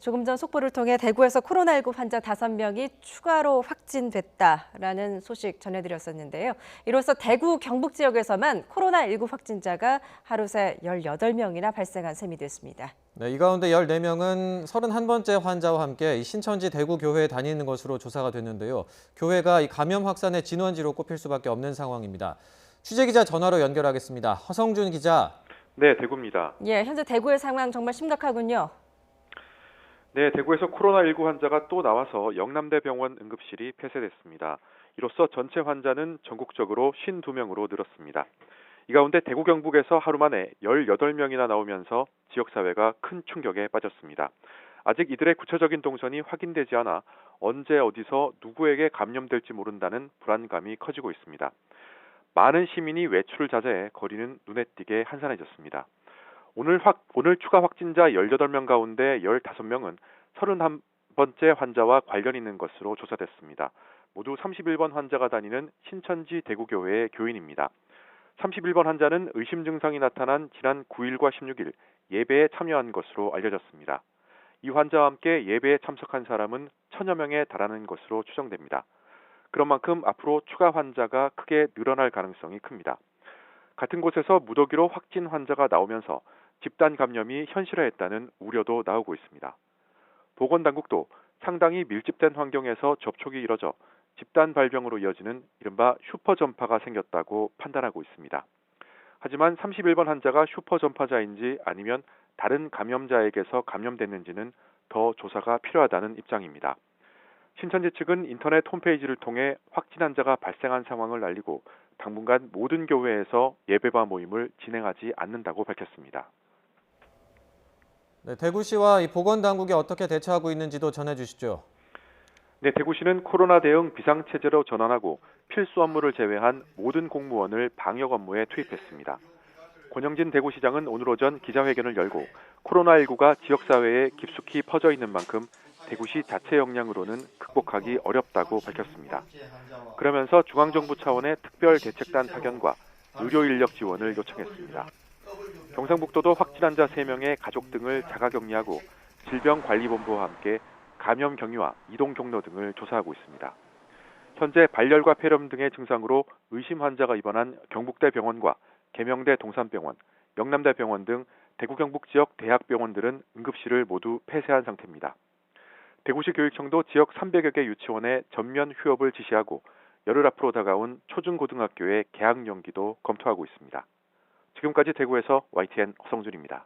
조금 전 속보를 통해 대구에서 코로나19 환자 5명이 추가로 확진됐다라는 소식 전해드렸었는데요. 이로써 대구 경북 지역에서만 코로나19 확진자가 하루 새 18명이나 발생한 셈이 됐습니다. 네, 이 가운데 14명은 31번째 환자와 함께 이 신천지 대구교회에 다니는 것으로 조사가 됐는데요. 교회가 이 감염 확산의 진원지로 꼽힐 수밖에 없는 상황입니다. 취재기자 전화로 연결하겠습니다. 허성준 기자. 네, 대구입니다. 예, 현재 대구의 상황 정말 심각하군요. 네, 대구에서 코로나19 환자가 또 나와서 영남대병원 응급실이 폐쇄됐습니다. 이로써 전체 환자는 전국적으로 52명으로 늘었습니다. 이 가운데 대구 경북에서 하루 만에 18명이나 나오면서 지역사회가 큰 충격에 빠졌습니다. 아직 이들의 구체적인 동선이 확인되지 않아 언제 어디서 누구에게 감염될지 모른다는 불안감이 커지고 있습니다. 많은 시민이 외출을 자제해 거리는 눈에 띄게 한산해졌습니다. 오늘 추가 확진자 18명 가운데 15명은 31번째 환자와 관련 있는 것으로 조사됐습니다. 모두 31번 환자가 다니는 신천지 대구교회의 교인입니다. 31번 환자는 의심 증상이 나타난 지난 9일과 16일 예배에 참여한 것으로 알려졌습니다. 이 환자와 함께 예배에 참석한 사람은 1000여 명에 달하는 것으로 추정됩니다. 그런 만큼 앞으로 추가 환자가 크게 늘어날 가능성이 큽니다. 같은 곳에서 무더기로 확진 환자가 나오면서 집단 감염이 현실화했다는 우려도 나오고 있습니다. 보건당국도 상당히 밀집된 환경에서 접촉이 이뤄져 집단 발병으로 이어지는 이른바 슈퍼 전파가 생겼다고 판단하고 있습니다. 하지만 31번 환자가 슈퍼 전파자인지 아니면 다른 감염자에게서 감염됐는지는 더 조사가 필요하다는 입장입니다. 신천지 측은 인터넷 홈페이지를 통해 확진 환자가 발생한 상황을 알리고 당분간 모든 교회에서 예배바 모임을 진행하지 않는다고 밝혔습니다. 네, 대구시와 이 보건당국이 어떻게 대처하고 있는지도 전해주시죠. 네, 대구시는 코로나 대응 비상체제로 전환하고 필수 업무를 제외한 모든 공무원을 방역 업무에 투입했습니다. 권영진 대구시장은 오늘 오전 기자회견을 열고 코로나19가 지역사회에 깊숙이 퍼져 있는 만큼 대구시 자체 역량으로는 극복하기 어렵다고 밝혔습니다. 그러면서 중앙정부 차원의 특별대책단 파견과 의료 인력 지원을 요청했습니다. 경상북도도 확진 환자 3명의 가족 등을 자가격리하고 질병관리본부와 함께 감염 경위와 이동 경로 등을 조사하고 있습니다. 현재 발열과 폐렴 등의 증상으로 의심 환자가 입원한 경북대병원과 계명대 동산병원, 영남대병원 등 대구 경북 지역 대학병원들은 응급실을 모두 폐쇄한 상태입니다. 대구시 교육청도 지역 300여 개 유치원에 전면 휴업을 지시하고 열흘 앞으로 다가온 초중고등학교의 개학 연기도 검토하고 있습니다. 지금까지 대구에서 YTN 허성준입니다.